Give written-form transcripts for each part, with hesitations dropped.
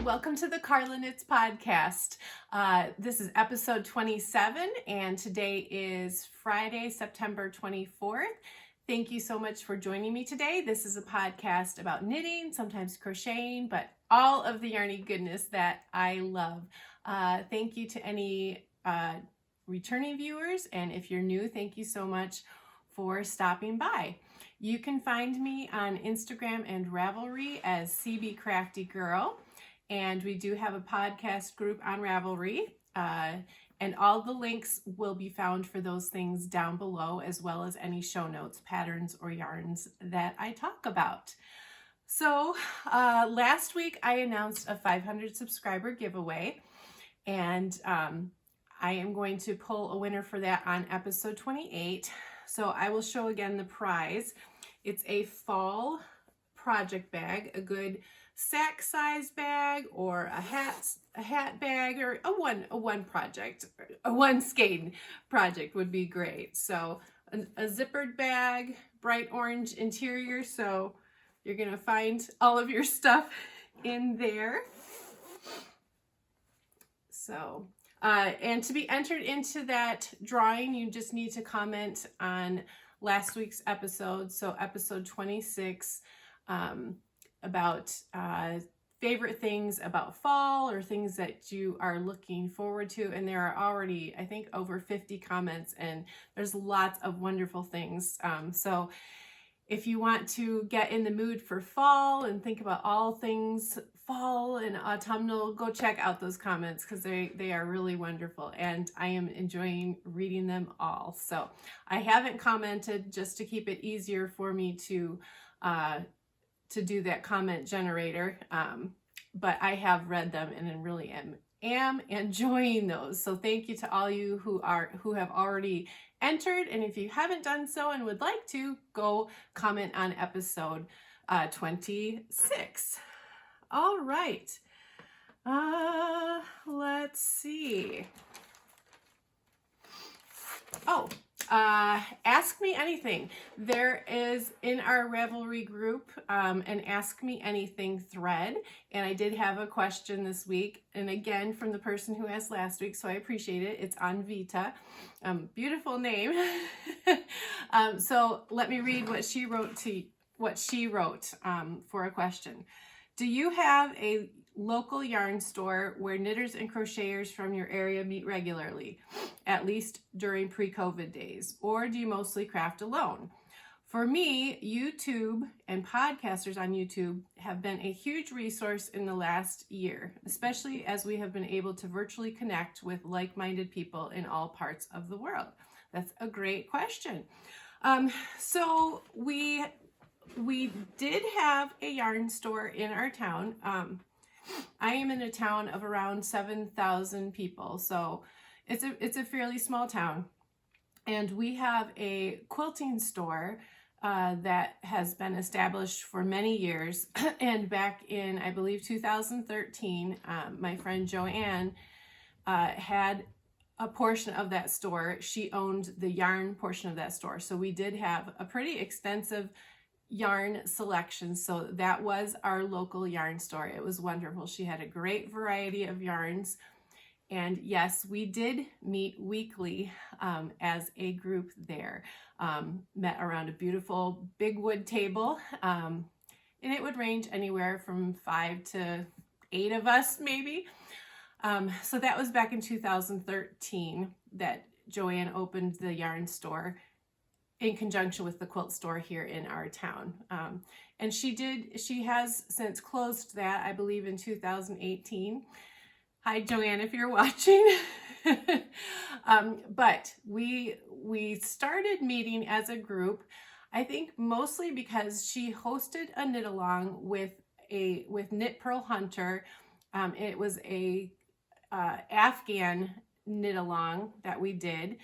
welcome to the Carla Knits podcast. This is episode 27, and today is Friday, September 24th. Thank you so much for joining me today. This is a podcast about knitting, sometimes crocheting, but all of the yarny goodness that I love. Thank you to any returning viewers, and if you're new, thank you so much for stopping by. You can find me on Instagram and Ravelry as cbcraftygirl. And we do have a podcast group on Ravelry, and all the links will be found for those things down below, as well as any show notes, patterns, or yarns that I talk about. So last week I announced a 500 subscriber giveaway, and I am going to pull a winner for that on episode 28. So I will show again the prize. It's a fall project bag, a good sack size bag, or a hat bag, or a one skein project would be great. So a zippered bag, bright orange interior, so you're gonna find all of your stuff in there. So and to be entered into that drawing, you just need to comment on last week's episode, so episode 26, about favorite things about fall or things that you are looking forward to. And there are already, I think, over 50 comments, and there's lots of wonderful things. So if you want to get in the mood for fall and think about all things fall and autumnal, go check out those comments, because they are really wonderful, and I am enjoying reading them all. So I haven't commented just to keep it easier for me to do that comment generator, but I have read them and I really am enjoying those. So thank you to all you who have already entered, and if you haven't done so and would like to, go comment on episode 26. All right, let's see. Ask me anything. There is in our Ravelry group an Ask Me Anything thread, and I did have a question this week, and again from the person who asked last week, so I appreciate it. It's on Vita. Beautiful name. So let me read what she wrote for a question. Do you have a local yarn store where knitters and crocheters from your area meet regularly, at least during pre-COVID days, or do you mostly craft alone? For me, YouTube and podcasters on YouTube have been a huge resource in the last year, especially as we have been able to virtually connect with like-minded people in all parts of the world. That's a great question. So we did have a yarn store in our town. I am in a town of around 7,000 people, so it's a fairly small town, and we have a quilting store that has been established for many years. And back in, I believe, 2013, my friend Joanne had a portion of that store. She owned the yarn portion of that store, so we did have a pretty extensive yarn selection. So that was our local yarn store. It was wonderful. She had a great variety of yarns, and yes, we did meet weekly as a group there. Met around a beautiful big wood table, and it would range anywhere from 5 to 8 of us maybe. So that was back in 2013 that Joanne opened the yarn store in conjunction with the quilt store here in our town. And she has since closed that, I believe, in 2018. Hi, Joanne, if you're watching. But we started meeting as a group, I think mostly because she hosted a knit along with Knit Pearl Hunter. It was a Afghan knit along that we did.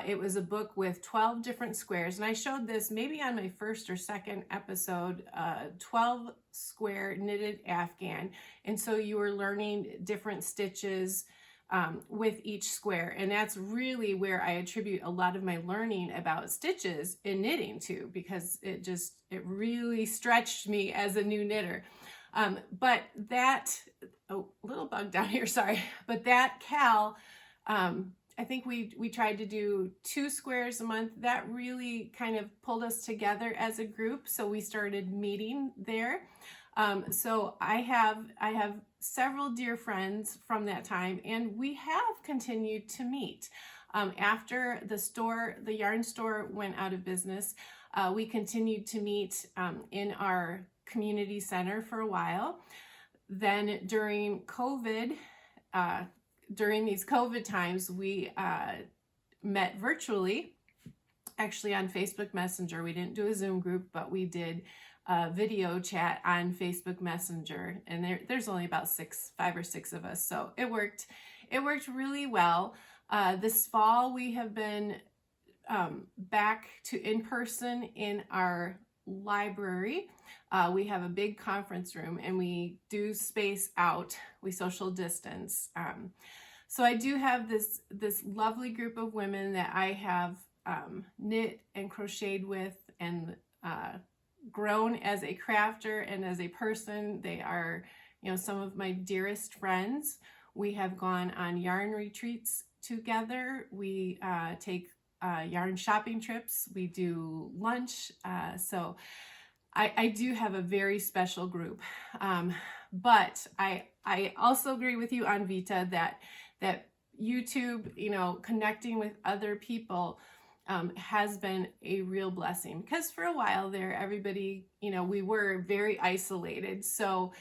It was a book with 12 different squares, and I showed this maybe on my first or second episode, 12 square knitted Afghan. And so you were learning different stitches with each square, and that's really where I attribute a lot of my learning about stitches in knitting to, because it really stretched me as a new knitter. But that, oh, little bug down here, sorry. But that Cal, I think we tried to do 2 squares a month. That really kind of pulled us together as a group. So we started meeting there. So I have several dear friends from that time, and we have continued to meet. After the yarn store went out of business, we continued to meet in our community center for a while. Then during COVID, during these COVID times, we met virtually, actually on Facebook Messenger. We didn't do a Zoom group, but we did a video chat on Facebook Messenger, and there's only about 5 or 6 of us, so it worked really well. This fall we have been back to in-person in our library. We have a big conference room, and we do space out, we social distance. So I do have this lovely group of women that I have knit and crocheted with, and grown as a crafter and as a person. They are, some of my dearest friends. We have gone on yarn retreats together. We take yarn shopping trips. We do lunch. So I do have a very special group. But I also agree with you on Vita that YouTube, connecting with other people has been a real blessing, because for a while there, everybody, we were very isolated. So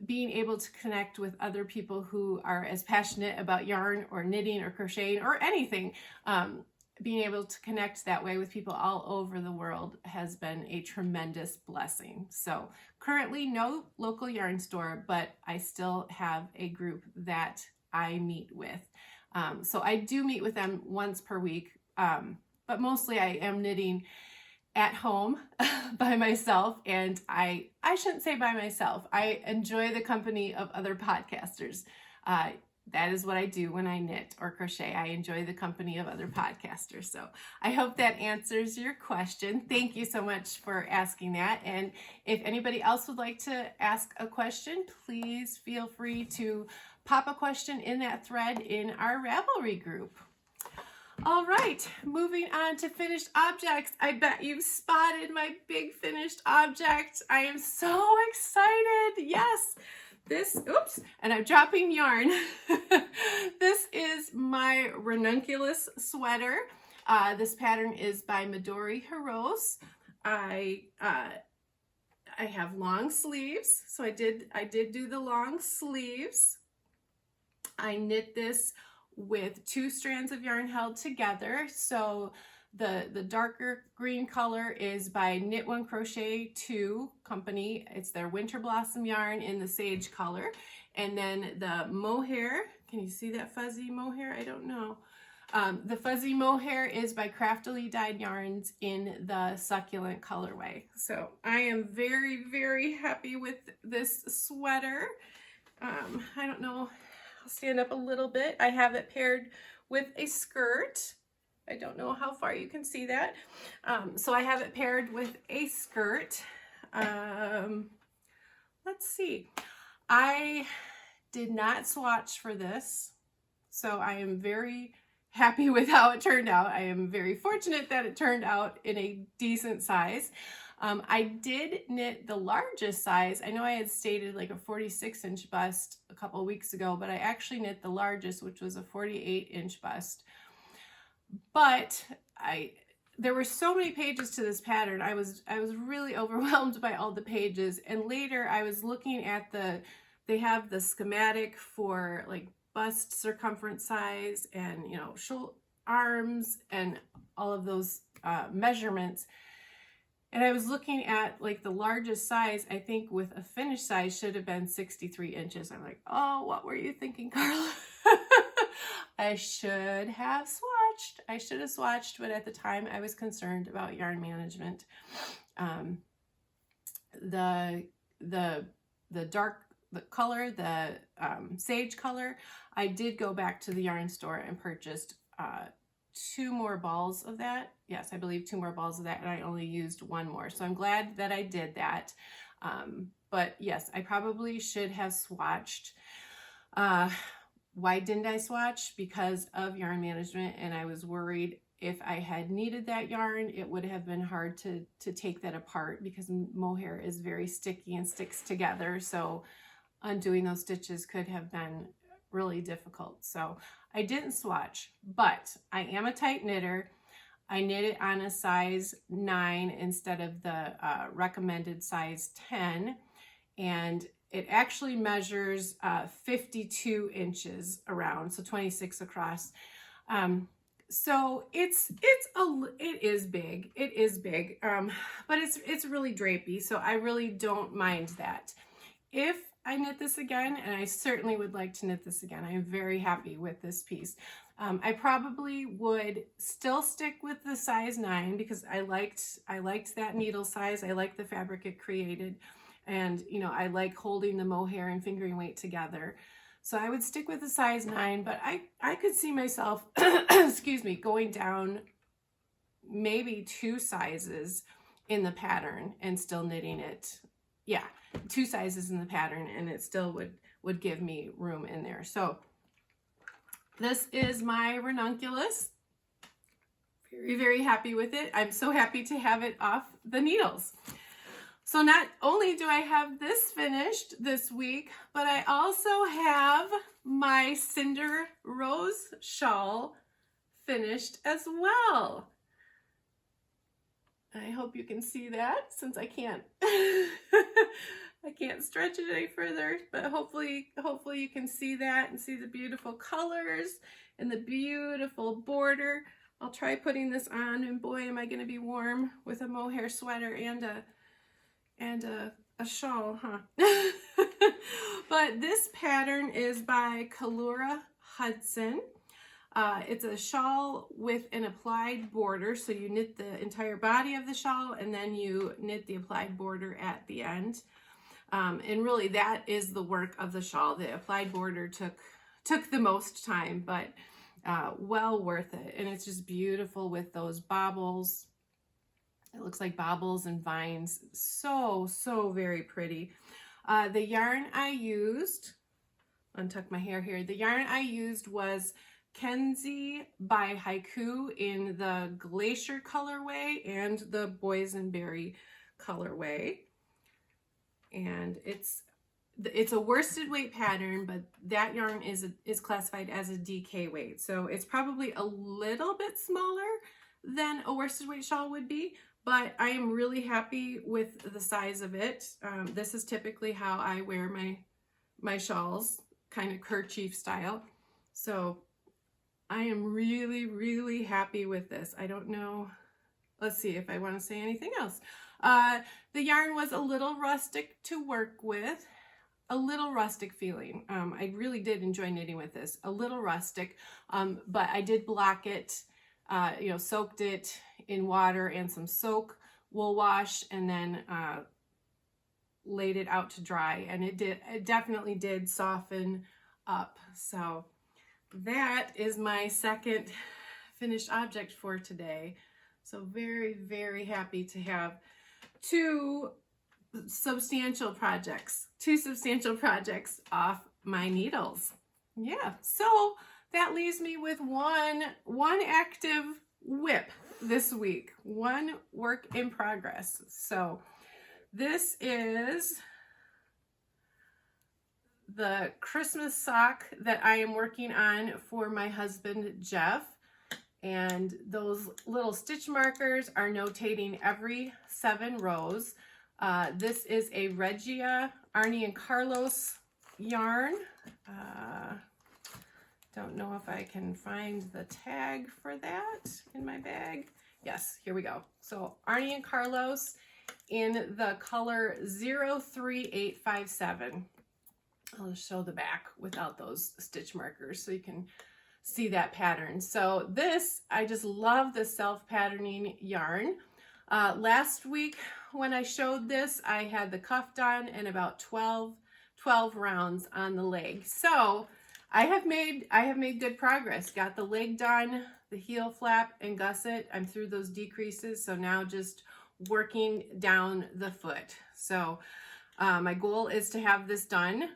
being able to connect with other people who are as passionate about yarn or knitting or crocheting or anything, being able to connect that way with people all over the world has been a tremendous blessing. So currently no local yarn store, but I still have a group that I meet with. So I do meet with them once per week. But mostly I am knitting at home by myself, and I shouldn't say by myself. I enjoy the company of other podcasters. That is what I do when I knit or crochet. I enjoy the company of other podcasters. So I hope that answers your question. Thank you so much for asking that. And if anybody else would like to ask a question, please feel free to pop a question in that thread in our Ravelry group. All right, moving on to finished objects. I bet you've spotted my big finished object. I am so excited. Yes, oops, and I'm dropping yarn. This is my Ranunculus Sweater. This pattern is by Midori Hirose. I have long sleeves, so I did do the long sleeves. I knit this with 2 strands of yarn held together. So the darker green color is by Knit One Crochet 2 company. It's their Winter Blossom yarn in the sage color. And then the mohair, can you see that fuzzy mohair? I don't know. The fuzzy mohair is by Craftily dyed yarns in the succulent colorway. So I am very, very happy with this sweater. I don't know, I'll stand up a little bit. I have it paired with a skirt. I don't know how far you can see that. So I have it paired with a skirt. Let's see. I did not swatch for this, so I am very happy with how it turned out. I am very fortunate that it turned out in a decent size. I did knit the largest size. I know I had stated like a 46-inch bust a couple of weeks ago, but I actually knit the largest, which was a 48-inch bust. But there were so many pages to this pattern. I was really overwhelmed by all the pages. And later I was looking at they have the schematic for like bust circumference size and, shoulder arms and all of those measurements. And I was looking at like the largest size, I think with a finished size should have been 63 inches. I'm like, oh, what were you thinking, Carla? I should have swatched. I should have swatched, but at the time I was concerned about yarn management. The color, the sage color, I did go back to the yarn store and purchased 2 more balls of that. Yes, I believe 2 more balls of that, and I only used 1 more. So I'm glad that I did that. but yes, I probably should have swatched. Why didn't I swatch? Because of yarn management, and I was worried if I had needed that yarn, it would have been hard to take that apart because mohair is very sticky and sticks together. So undoing those stitches could have been really difficult. So I didn't swatch, but I am a tight knitter. I knit it on a size 9 instead of the recommended size 10. And it actually measures 52 inches around, so 26 across. So it is big, but it's really drapey, so I really don't mind that. If I knit this again, and I certainly would like to knit this again, I am very happy with this piece. I probably would still stick with the size 9 because I liked that needle size. I like the fabric it created, and you know, I like holding the mohair and fingering weight together. So I would stick with the size 9, but I could see myself, excuse me, going down maybe 2 sizes in the pattern and still knitting it. Yeah, 2 sizes in the pattern, and it still would give me room in there. So this is my ranunculus. Very, very happy with it. I'm so happy to have it off the needles. So not only do I have this finished this week, but I also have my Cinder rose shawl finished as well. I hope you can see that, since I can't I can't stretch it any further, but hopefully you can see that and see the beautiful colors and the beautiful border. I'll try putting this on, and boy, am I going to be warm with a mohair sweater and a shawl, huh? But this pattern is by Kalurah Hudson. It's a shawl with an applied border, so you knit the entire body of the shawl and then you knit the applied border at the end. And really that is the work of the shawl. The applied border took the most time, but well worth it. And it's just beautiful with those baubles. It looks like baubles and vines. So very pretty. The yarn I used, untuck my hair here. The yarn I used was Kenzie by Hikoo in the Glacier colorway and the Boysenberry colorway. And it's a worsted weight pattern, but that yarn is classified as a DK weight. So it's probably a little bit smaller than a worsted weight shawl would be, but I am really happy with the size of it. This is typically how I wear my shawls, kind of kerchief style. So I am really happy with this. I don't know, let's see if I want to say anything else. The yarn was a little rustic to work with, a little rustic feeling. I really did enjoy knitting with this, a little rustic, but I did block it, you know, soaked it in water and some soak wool wash, and then laid it out to dry, and it definitely did soften up. So that is my second finished object for today. So very happy to have two substantial projects off my needles. Yeah, so that leaves me with one active whip this week, one work in progress. So this is the Christmas sock that I am working on for my husband Jeff, and those little stitch markers are notating every 7 rows. This is a Regia Arne and Carlos yarn. Don't know if I can find the tag for that in my bag. Yes, here we go. So Arne and Carlos in the color 03857. I'll just show the back without those stitch markers so you can see that pattern. So this, I just love the self-patterning yarn. Last week when I showed this, I had the cuff done and about 12 rounds on the leg. So I have made good progress. Got the leg done, the heel flap and gusset. I'm through those decreases, so now just working down the foot. So My goal is to have this done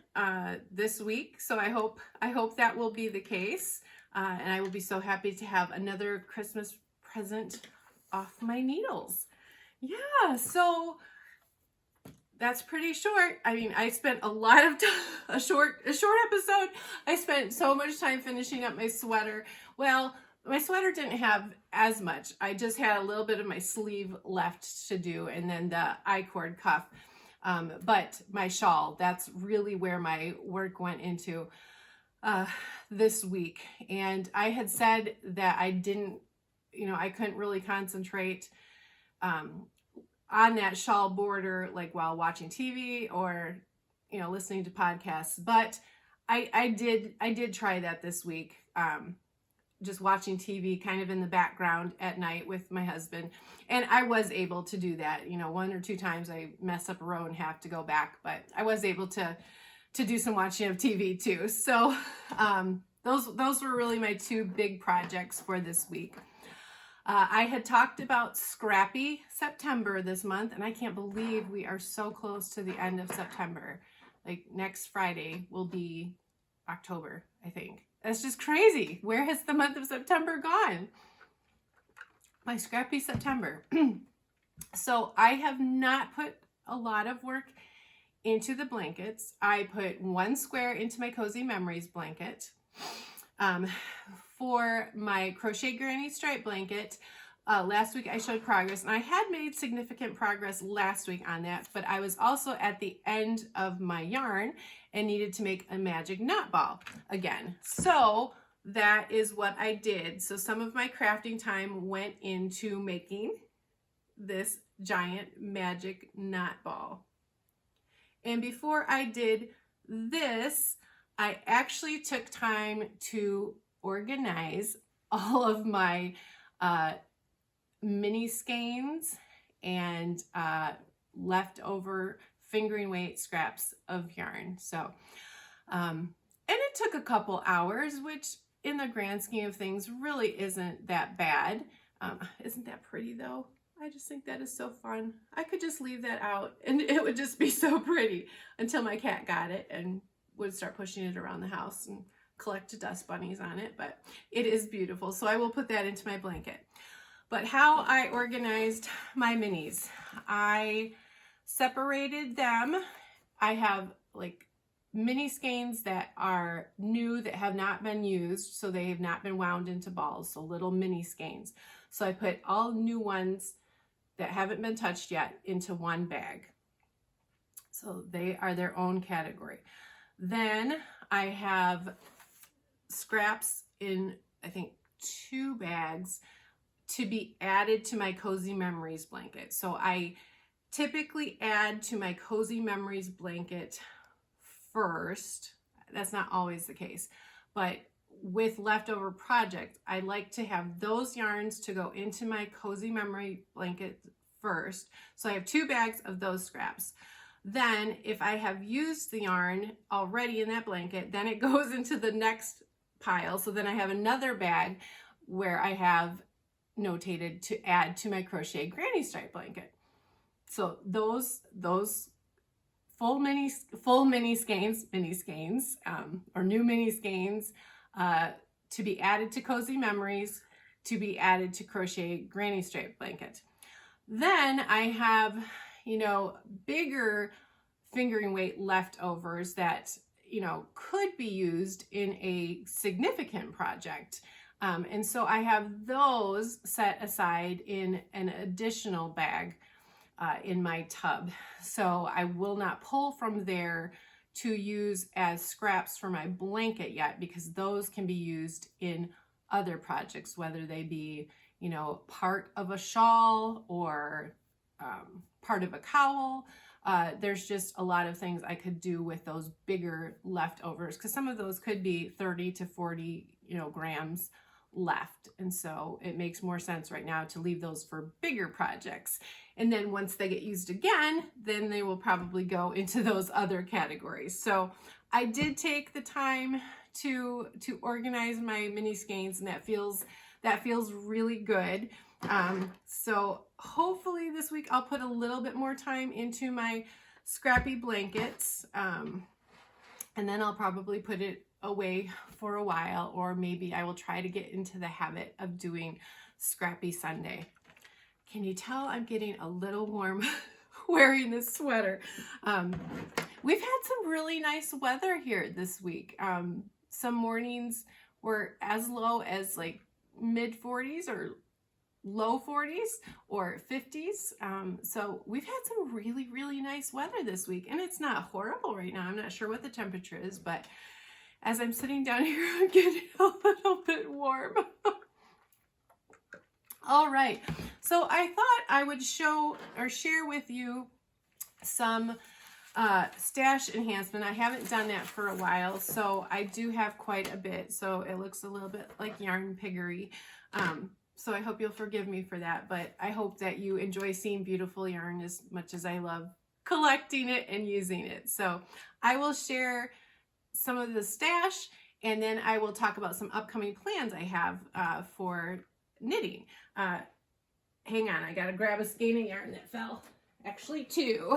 this week, so I hope that will be the case, and I will be so happy to have another Christmas present off my needles. Yeah, so that's pretty short. I mean, I spent a lot of time, a short episode. I spent so much time finishing up my sweater. Well, my sweater didn't have as much. I just had a little bit of my sleeve left to do, and then the I-cord cuff. But my shawl, that's really where my work went into this week. And I had said that I didn't, I couldn't really concentrate on that shawl border, like while watching TV or, listening to podcasts. But I did try that this week. Just watching TV kind of in the background at night with my husband. And I was able to do that. 1 or 2 times I messed up a row and have to go back, but I was able to do some watching of TV too. So those were really my 2 big projects for this week. I had talked about Scrappy September this month, and I can't believe we are so close to the end of September. Like next Friday will be October, I think. That's just crazy. Where has the month of September gone? My Scrappy September. So I have not put a lot of work into the blankets. I put 1 square into my Cozy Memories blanket. For my Crochet Granny Stripe blanket, last week I showed progress, and I had made significant progress last week on that, but I was also at the end of my yarn and needed to make a magic knot ball again. So that is what I did. So some of my crafting time went into making this giant magic knot ball. And before I did this, I actually took time to organize all of my mini skeins and leftover fingering weight scraps of yarn. So, and it took a couple hours, which in the grand scheme of things really isn't that bad. Isn't that pretty though? I just think that is so fun. I could just leave that out and it would just be so pretty until my cat got it and would start pushing it around the house and collect dust bunnies on it, but it is beautiful. So I will put that into my blanket. But how I organized my minis, I separated them. I have like mini skeins that are new that have not been used, so they have not been wound into balls, so little mini skeins. So I put all new ones that haven't been touched yet into one bag. So they are their own category. Then I have scraps in, I think, 2 bags to be added to my Cozy Memories blanket. So I typically add to my Cozy Memories blanket first. That's not always the case, but with leftover projects, I like to have those yarns to go into my Cozy Memory blanket first. So I have 2 bags of those scraps. Then if I have used the yarn already in that blanket, then it goes into the next pile. So then I have another bag where I have notated to add to my Crochet Granny Stripe blanket. So those full mini skeins, or new mini skeins, to be added to Cozy Memories, to be added to Crochet Granny Stripe blanket. Then I have, bigger fingering weight leftovers that, could be used in a significant project. And so I have those set aside in an additional bag in my tub. So I will not pull from there to use as scraps for my blanket yet, because those can be used in other projects, whether they be, part of a shawl or part of a cowl. There's just a lot of things I could do with those bigger leftovers, because some of those could be 30 to 40, grams left. And so it makes more sense right now to leave those for bigger projects. And then once they get used again, then they will probably go into those other categories. So I did take the time to organize my mini skeins, and that feels really good. So hopefully this week I'll put a little bit more time into my scrappy blankets, and then I'll probably put it away for a while, or maybe I will try to get into the habit of doing Scrappy Sunday. Can you tell I'm getting a little warm wearing this sweater? We've had some really nice weather here this week. Some mornings were as low as like mid 40s or low 40s or 50s. So we've had some really, really nice weather this week, and it's not horrible right now. I'm not sure what the temperature is, but as I'm sitting down here, I'm getting a little bit warm. All right, so I thought I would show or share with you some stash enhancement. I haven't done that for a while, so I do have quite a bit. So it looks a little bit like yarn piggery. So I hope you'll forgive me for that, but I hope that you enjoy seeing beautiful yarn as much as I love collecting it and using it. So I will share some of the stash, and then I will talk about some upcoming plans I have for knitting. Hang on, I gotta grab a skein of yarn that fell. Actually, two.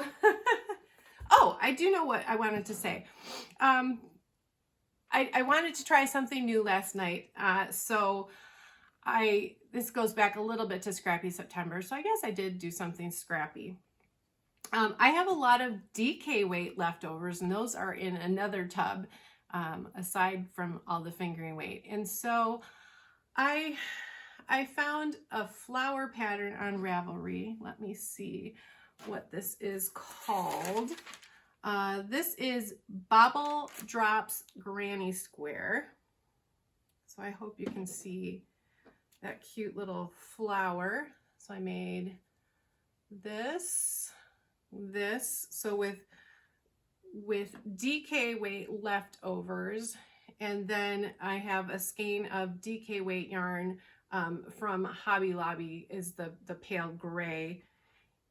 Oh, I do know what I wanted to say. I wanted to try something new last night. This goes back a little bit to Scrappy September, so I guess I did do something scrappy. I have a lot of DK weight leftovers, and those are in another tub, aside from all the fingering weight. And so I found a flower pattern on Ravelry. Let me see what this is called. This is Bobble Drops Granny Square. So I hope you can see that cute little flower. So I made this. So with DK weight leftovers, and then I have a skein of DK weight yarn from Hobby Lobby, is the pale gray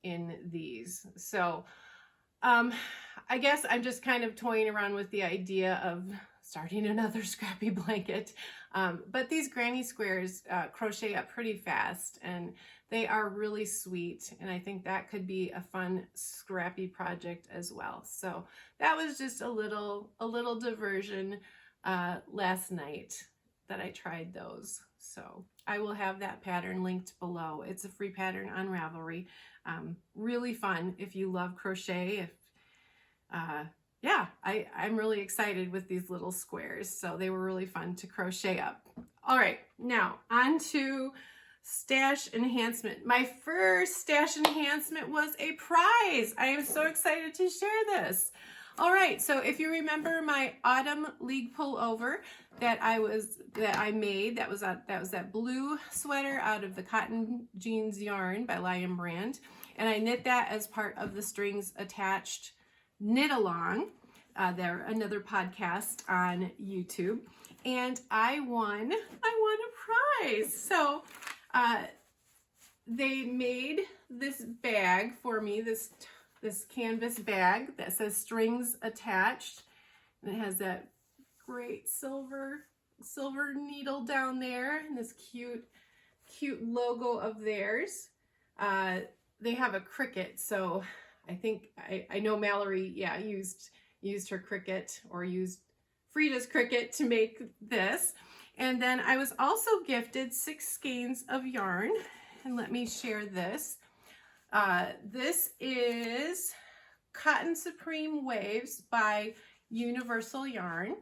in these. So I guess I'm just kind of toying around with the idea of starting another scrappy blanket. But these granny squares crochet up pretty fast, and they are really sweet, and I think that could be a fun scrappy project as well. So that was just a little diversion last night that I tried those. So I will have that pattern linked below. It's a free pattern on Ravelry. Really fun if you love crochet. Yeah, I'm really excited with these little squares. So they were really fun to crochet up. All right, now on to stash enhancement. My first stash enhancement was a prize. I am so excited to share this. All right, so if you remember my autumn league pullover that I made, that was that blue sweater out of the Cotton Jeans yarn by Lion Brand, and I knit that as part of the Strings Attached Knit Along. They're another podcast on YouTube, and I won a prize. So they made this bag for me, this canvas bag that says Strings Attached, and it has that great silver needle down there, and this cute logo of theirs. They have a Cricut, so I think I know Mallory, yeah, used her Cricut, or used Frida's Cricut to make this. And then I was also gifted 6 skeins of yarn, and let me share this. This is Cotton Supreme Waves by Universal Yarn.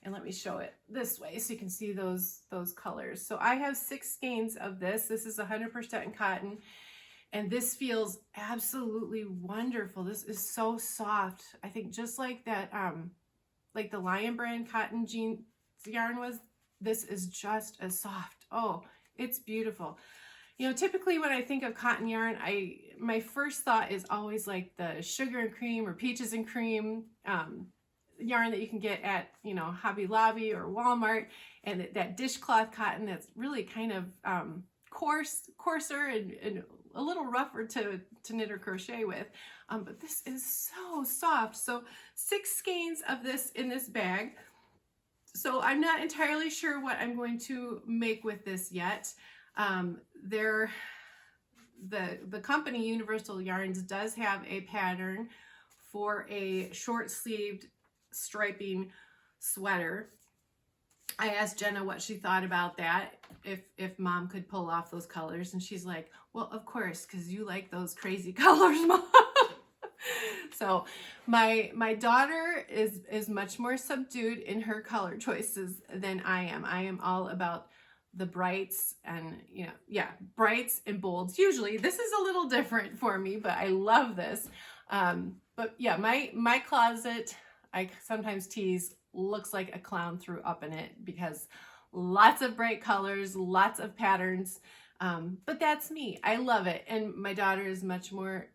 And let me show it this way so you can see those colors. So I have 6 skeins of this. This is 100% cotton, and this feels absolutely wonderful. This is so soft. I think just like that, like the Lion Brand Cotton Jeans yarn was, this is just as soft. Oh, it's beautiful. You know, typically when I think of cotton yarn, my first thought is always like the sugar and cream or peaches and cream yarn that you can get at, you know, Hobby Lobby or Walmart, and that dishcloth cotton that's really kind of coarser and a little rougher to knit or crochet with. But this is so soft. So 6 skeins of this in this bag. So I'm not entirely sure what I'm going to make with this yet. The company Universal Yarns does have a pattern for a short-sleeved striping sweater. I asked Jenna what she thought about that, if mom could pull off those colors, and she's like, well, of course, because you like those crazy colors, mom. So my daughter is much more subdued in her color choices than I am. I am all about the brights and, you know, yeah, brights and bolds. Usually this is a little different for me, but I love this. But yeah, my closet, I sometimes tease, looks like a clown threw up in it because lots of bright colors, lots of patterns. But that's me. I love it. And my daughter is much more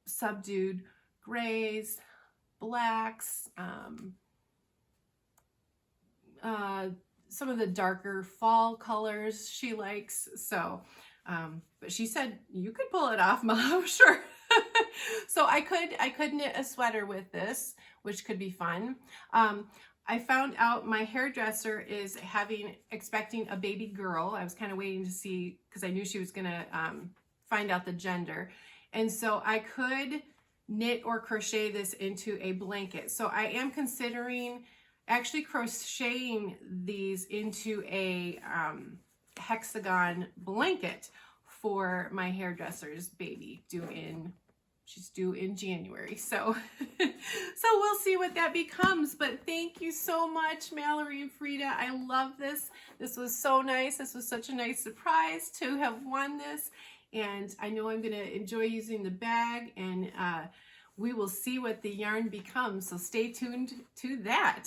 subdued grays, blacks, some of the darker fall colors she likes. So, but she said, you could pull it off, Mom. Sure. So I could knit a sweater with this, which could be fun. I found out my hairdresser is expecting a baby girl. I was kind of waiting to see, because I knew she was going to find out the gender. And so I could knit or crochet this into a blanket. So I am considering actually crocheting these into a hexagon blanket for my hairdresser's baby she's due in January. So we'll see what that becomes. But thank you so much, Mallory and Frida. I love this. This was so nice. This was such a nice surprise to have won this. And I know I'm going to enjoy using the bag, and we will see what the yarn becomes. So stay tuned to that.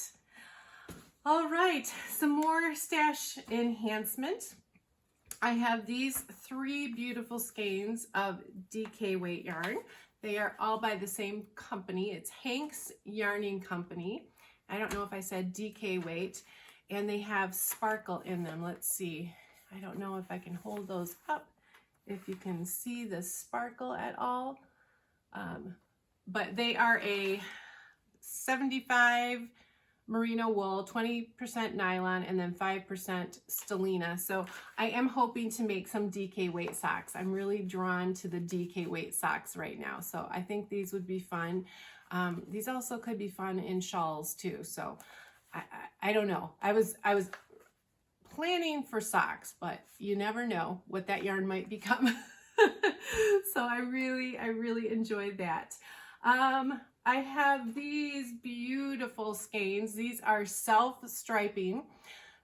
All right, some more stash enhancement. I have these 3 beautiful skeins of DK weight yarn. They are all by the same company. It's Hank's Yarning Company. I don't know if I said DK weight. And they have sparkle in them. Let's see. I don't know if I can hold those up, if you can see the sparkle at all. But they are a 75 merino wool, 20% nylon, and then 5% stellina. So I am hoping to make some DK weight socks. I'm really drawn to the DK weight socks right now. So I think these would be fun. These also could be fun in shawls too. So I don't know. I was planning for socks, but you never know what that yarn might become. So I really enjoyed that. I have these beautiful skeins. These are self-striping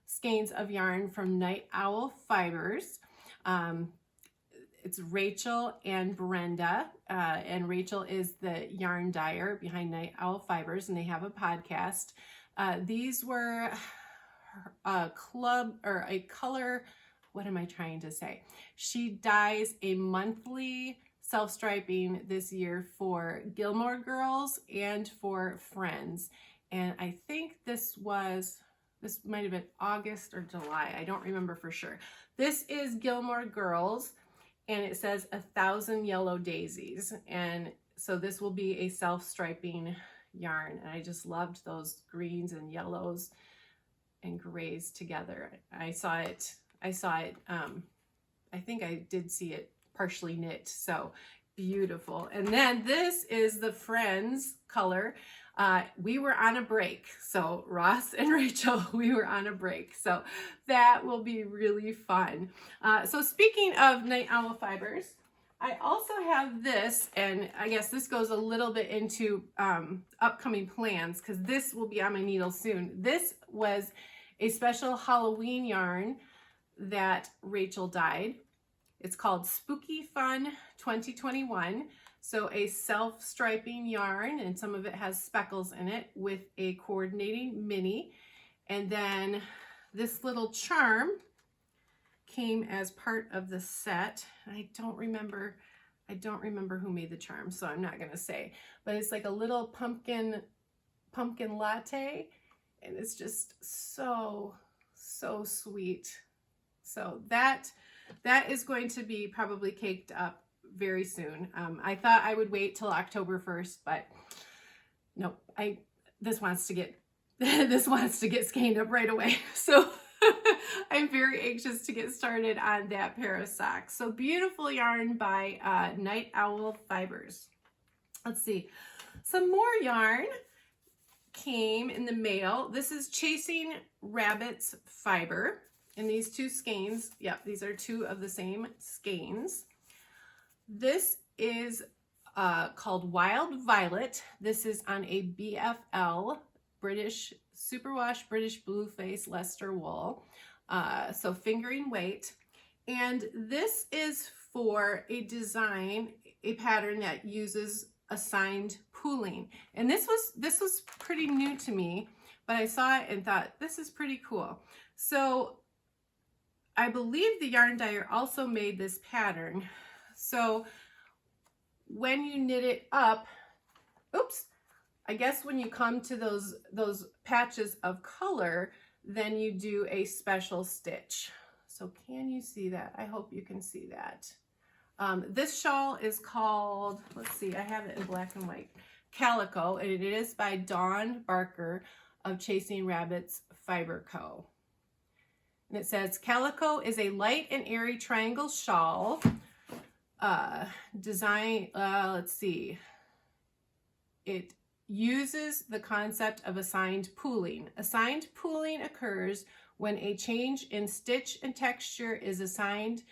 skeins of yarn from Night Owl Fibers. It's Rachel and Brenda, and Rachel is the yarn dyer behind Night Owl Fibers, and they have a podcast. These were a club or a color, what am I trying to say? She dyes a monthly self-striping this year for Gilmore Girls and for Friends. And I think this might have been August or July. I don't remember for sure. This is Gilmore Girls, and it says 1,000 Yellow Daisies. And so this will be a self-striping yarn. And I just loved those greens and yellows and grays together. I saw it, I think I did see it partially knit, so beautiful. And then this is the Friends color. We were on a break, so Ross and Rachel, we were on a break, so that will be really fun. So speaking of Night Owl Fibers, I also have this, and I guess this goes a little bit into upcoming plans, because this will be on my needle soon. This was a special Halloween yarn that Rachel dyed. It's called Spooky Fun 2021. So a self-striping yarn, and some of it has speckles in it, with a coordinating mini. And then this little charm came as part of the set. I don't remember who made the charm, so I'm not gonna say. But it's like a little pumpkin latte, and it's just so sweet. So that is going to be probably caked up very soon. I thought I would wait till October 1st, but no, this wants to get skeined up right away. So I'm very anxious to get started on that pair of socks. So beautiful yarn by Night Owl Fibers. Let's see. Some more yarn came in the mail. This is Chasing Rabbits fiber. And these two skeins, yep, these are two of the same skeins. This is called Wild Violet. This is on a BFL, British Superwash British Blueface Leicester wool. So fingering weight. And this is for a design, a pattern that uses assigned pooling. And this was pretty new to me, but I saw it and thought, this is pretty cool. So I believe the yarn dyer also made this pattern. So when you knit it up, oops, I guess when you come to those patches of color, then you do a special stitch. So can you see that? I hope you can see that. This shawl is called, let's see, I have it in black and white, Calico, and it is by Dawn Barker of Chasing Rabbits Fiber Co. And it says, Calico is a light and airy triangle shawl. Let's see. It uses the concept of assigned pooling. Assigned pooling occurs when a change in stitch and texture is assigned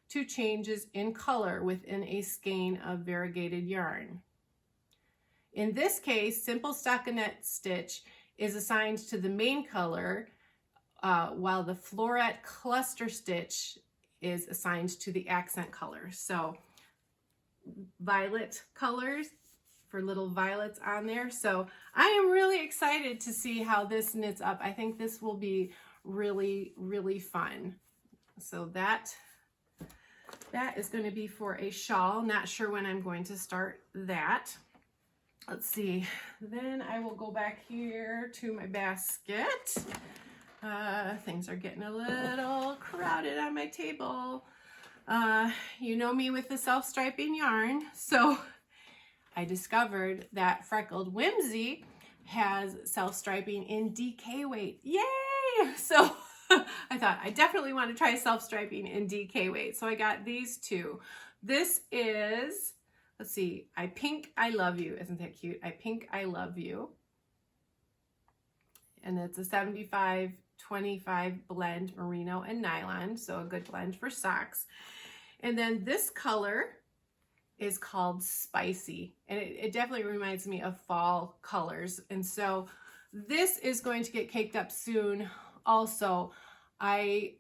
to changes in color within a skein of variegated yarn. In this case, simple stockinette stitch is assigned to the main color, while the floret cluster stitch is assigned to the accent color. So violet colors for little violets on there. So I am really excited to see how this knits up. I think this will be really, really fun. So that is going to be for a shawl. Not sure when I'm going to start that. Let's see. Then I will go back here to my basket. Things are getting a little crowded on my table. You know me with the self-striping yarn. So I discovered that Freckled Whimsy has self-striping in DK weight. Yay! So I thought I definitely want to try self-striping in DK weight. So I got these two. This is, let's see, I Pink I Love You. Isn't that cute? I Pink I Love You. And it's a 75-25 blend merino and nylon. So a good blend for socks. And then this color is called Spicy. And it definitely reminds me of fall colors. And so this is going to get caked up soon. Also, I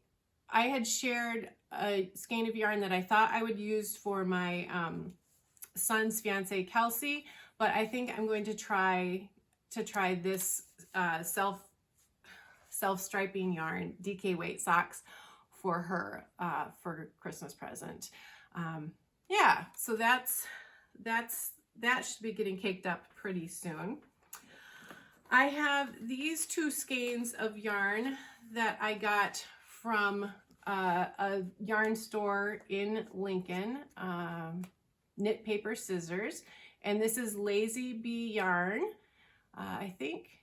had shared a skein of yarn that I thought I would use for my son's fiance Kelsey, but I think I'm going to try this self-striping yarn, DK weight socks for her for Christmas present. Yeah, so that should be getting caked up pretty soon. I have these two skeins of yarn that I got from a yarn store in Lincoln, Knit Paper Scissors, and this is Lazy Bee yarn. I think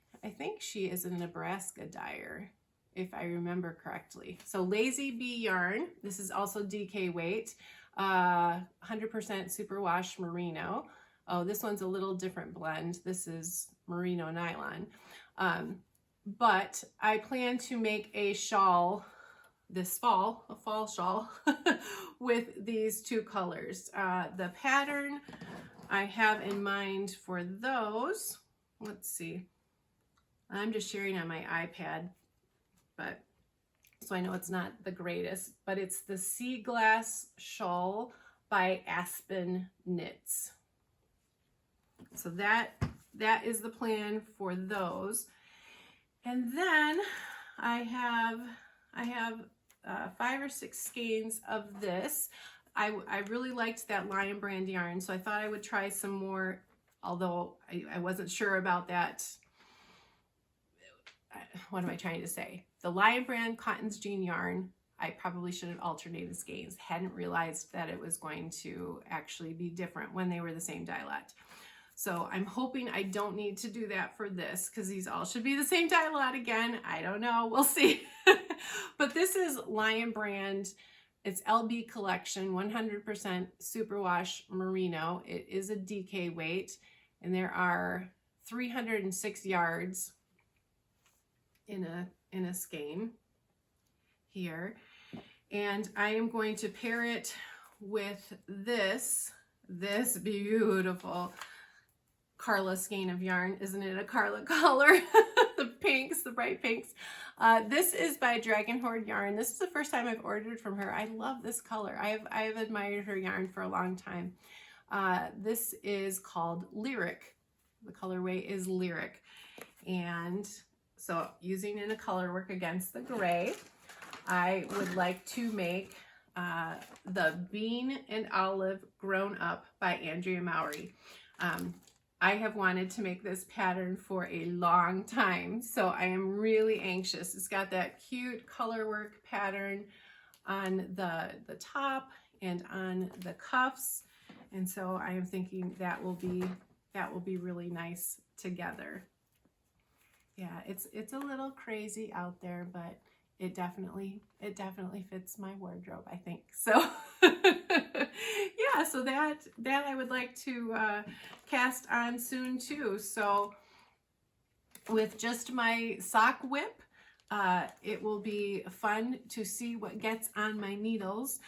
she is a Nebraska dyer, if I remember correctly. So Lazy Bee yarn. This is also DK weight, 100% superwash merino. Oh, this one's a little different blend. This is merino nylon. But I plan to make a shawl this fall, a fall shawl, with these two colors. The pattern I have in mind for those, let's see. I'm just sharing on my iPad, but so I know it's not the greatest, but it's the Sea Glass Shawl by Aspen Knits. So that is the plan for those. And then I have 5 or 6 skeins of this. I really liked that Lion Brand yarn, so I thought I would try some more, although I wasn't sure about that. What am I trying to say? The Lion Brand Cotton's Jean yarn, I probably should have alternated skeins. Hadn't realized that it was going to actually be different when they were the same dye lot. So I'm hoping I don't need to do that for this, because these all should be the same dye lot again. I don't know, we'll see. But this is Lion Brand. It's LB Collection, 100% superwash merino. It is a DK weight, and there are 306 yards in a skein here. And I am going to pair it with this beautiful Carla skein of yarn. Isn't it a Carla color? The pinks, the bright pinks. This is by Dragon Horde Yarn. This is the first time I've ordered from her. I love this color. I have admired her yarn for a long time. This is called Lyric. The colorway is Lyric. And so using in a color work against the gray, I would like to make the Bean and Olive Grown Up by Andrea Mowry. I have wanted to make this pattern for a long time, so I am really anxious. It's got that cute color work pattern on the top and on the cuffs, and so I am thinking that will be really nice together. Yeah, it's a little crazy out there, but it definitely fits my wardrobe, I think. So yeah, so that I would like to cast on soon too. So with just my sock whip, it will be fun to see what gets on my needles.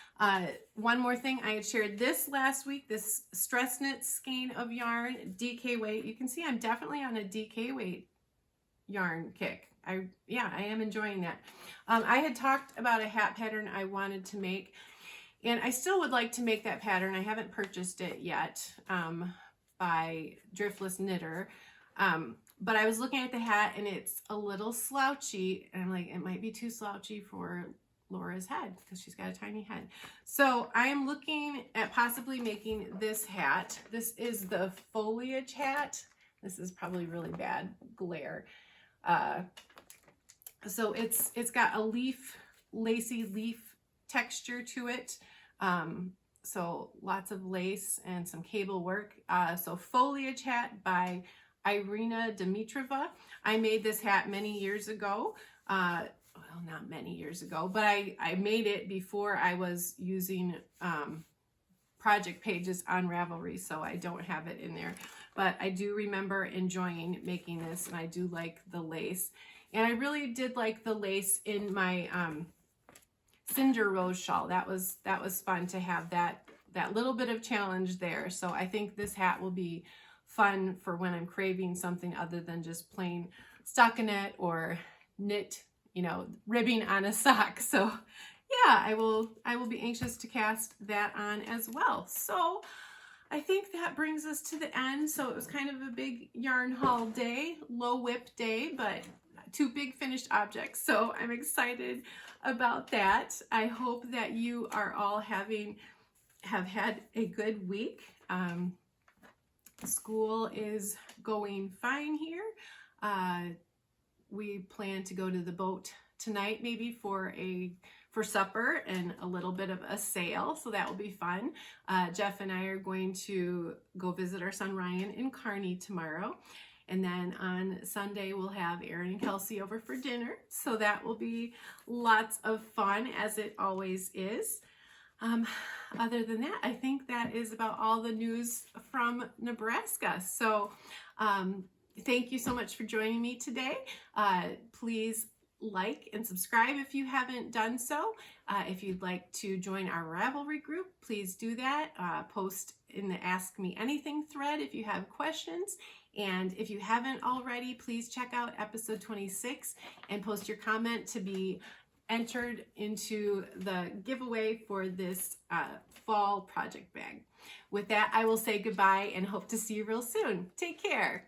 One more thing, I had shared this last week, this stress knit skein of yarn, DK weight. You can see I'm definitely on a DK weight yarn kick. I am enjoying that. I had talked about a hat pattern I wanted to make, and I still would like to make that pattern. I haven't purchased it yet by Driftless Knitter, but I was looking at the hat and it's a little slouchy, and I'm like, it might be too slouchy for Laura's head because she's got a tiny head. So I am looking at possibly making this hat. This is the Foliage hat. This is probably really bad glare. So it's got a lacy leaf texture to it. So lots of lace and some cable work. So Foliage hat by Irina Dimitrova. I made this hat many years ago. Well, not many years ago, but I made it before I was using project pages on Ravelry, so I don't have it in there. But I do remember enjoying making this, and I do like the lace. And I really did like the lace in my Cinder rose shawl. That was fun to have that little bit of challenge there. So I think this hat will be fun for when I'm craving something other than just plain stockinette or knit, ribbing on a sock. So yeah, I will be anxious to cast that on as well. So I think that brings us to the end. So it was kind of a big yarn haul day, low whip day, but 2 big finished objects. So I'm excited about that. I hope that you are all have had a good week. School is going fine here. We plan to go to the boat tonight, maybe for supper and a little bit of a sail, so that will be fun. Jeff and I are going to go visit our son Ryan in Kearney tomorrow, and then on Sunday we'll have Aaron and Kelsey over for dinner, so that will be lots of fun, as it always is. Other than that, I think that is about all the news from Nebraska. So thank you so much for joining me today. Please like and subscribe if you haven't done so. If you'd like to join our Ravelry group, please do that. Post in the Ask Me Anything thread if you have questions. And if you haven't already, please check out episode 26 and post your comment to be entered into the giveaway for this fall project bag. With that, I will say goodbye and hope to see you real soon. Take care.